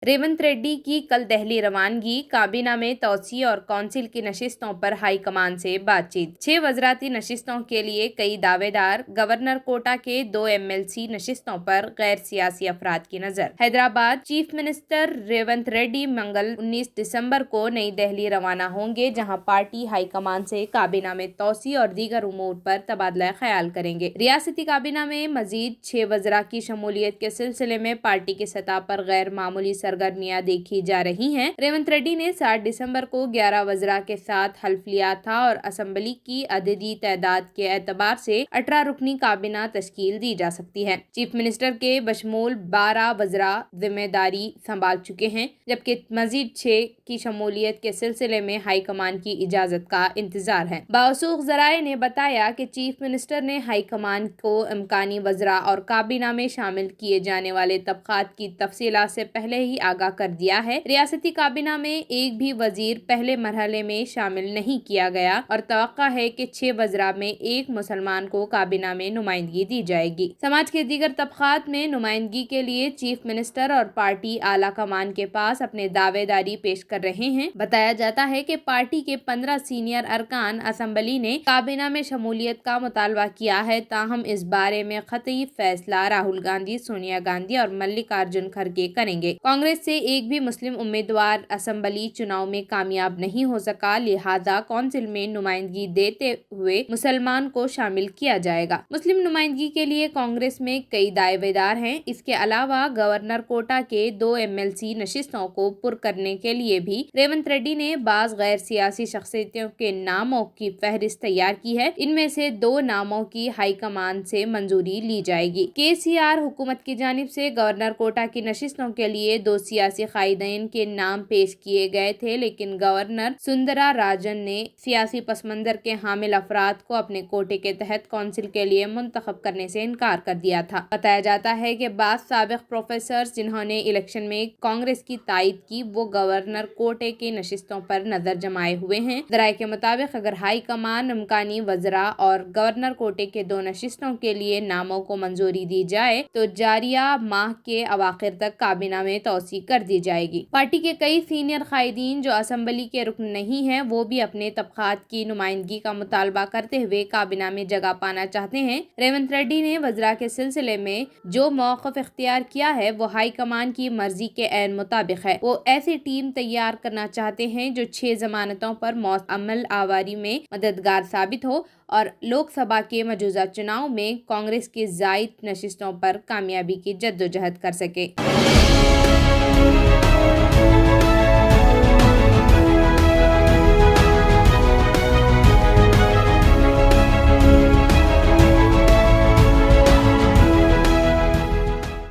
रेवंत रेड्डी की कल दिल्ली रवानगी, काबीना में तोसी और कौंसिल की नशिस्तों पर हाई कमान से बातचीत। 6 वज़राती नशिस्तों के लिए कई दावेदार, गवर्नर कोटा के 2 MLC नशिस्तों पर गैर सियासी अफराद की नजर। हैदराबाद। चीफ मिनिस्टर रेवंत रेड्डी मंगल 19 दिसंबर को नई दिल्ली रवाना होंगे, जहां पार्टी हाईकमान से काबीना में तोसी और दीगर उमूर पर तबादला ख्याल करेंगे। रियासती काबीना में मजीद 6 वज़रा की शमूलियत के सिलसिले में पार्टी की सतह पर गैर मामूली सरगर्मियां देखी जा रही हैं। रेवंत रेड्डी ने 7 दिसंबर को 11 वज़रा के साथ हल्फ लिया था और असेंबली की अददी तादाद के एतबार से 18 रुकनी काबीना तश्कील दी जा सकती है। चीफ मिनिस्टर के बशमूल 12 वज़रा जिम्मेदारी संभाल चुके हैं, जबकि मजीद 6 की शमूलियत के सिलसिले में हाई कमान की इजाजत का इंतजार है। बावसूख ज़राए ने बताया कि चीफ मिनिस्टर ने हाई कमान को इम्कानी वज़रा और काबीना में शामिल किए जाने वाले तबक़ात की तफसीलात से पहले ही आगाह कर दिया है। रियासती काबीना में एक भी वजीर पहले मरहले में शामिल नहीं किया गया और तवक्का है कि 6 वज़रा में एक मुसलमान को काबीना में नुमाइंदगी दी जाएगी। समाज के दीगर तबक़ात में नुमाइंदगी के लिए चीफ मिनिस्टर और पार्टी आला कमान के पास अपने दावेदारी पेश कर रहे हैं। बताया जाता है कि पार्टी के 15 सीनियर अरकान असेंबली ने काबीना में शमूलियत का मुतालबा किया है, ताहम इस बारे में ख़तई फैसला राहुल गांधी, सोनिया गांधी और मल्लिकार्जुन खड़गे करेंगे। कांग्रेस से एक भी मुस्लिम उम्मीदवार असेंबली चुनाव में कामयाब नहीं हो सका, लिहाजा कौंसिल में नुमाइंदगी देते हुए मुसलमान को शामिल किया जाएगा। मुस्लिम नुमाइंदगी के लिए कांग्रेस में कई दावेदार हैं। इसके अलावा गवर्नर कोटा के 2 MLC नशिस्तों को पुर करने के लिए भी रेवंत रेड्डी ने बाज़ गैर सियासी शख्सियतों के नामों की फहरिस्त तैयार की है। इनमें से 2 नामों की हाईकमान से मंजूरी ली जाएगी। KCR हुकूमत की जानिब से गवर्नर कोटा की नशिस्तों के लिए 2 सियासी कायदीन के नाम पेश किए गए थे, लेकिन गवर्नर सुंदरा राजन ने सियासी पसमंजर के हामिल अफराद को अपने कोटे के तहत कौंसिल के लिए मुंतखब करने से इनकार कर दिया था। बताया जाता है कि बाद साबिक प्रोफेसर जिन्होंने इलेक्शन में कांग्रेस की तायद की, वो गवर्नर कोटे की नशिस्तों पर नजर जमाए हुए हैं। ज़राए के मुताबिक अगर हाई कमान इम्कानी वज़रा और गवर्नर कोटे के 2 नशिस्तों के लिए नामों को मंजूरी दी जाए तो जारिया माह के अवाखिर तक काबीना में तोसी कर दी जाएगी। पार्टी के कई सीनियर कायदीन जो असेंबली के रुकन नहीं हैं, वो भी अपने तबक़ात की नुमाइंदगी का मुतालबा करते हुए काबीना में जगह पाना चाहते हैं। रेवंत रेड्डी ने वज़रा के सिलसिले में जो मौक़िफ़ इख्तियार किया है वो हाई कमान की मर्जी के ऐन मुताबिक है। वो ऐसी टीम तैयार करना चाहते हैं जो 6 जमानतों पर अमल आवारी में मददगार साबित हो और लोकसभा के मौजूदा चुनाव में कांग्रेस की ज़ायद नशिस्तों पर कामयाबी की जद्दोजहद कर सके।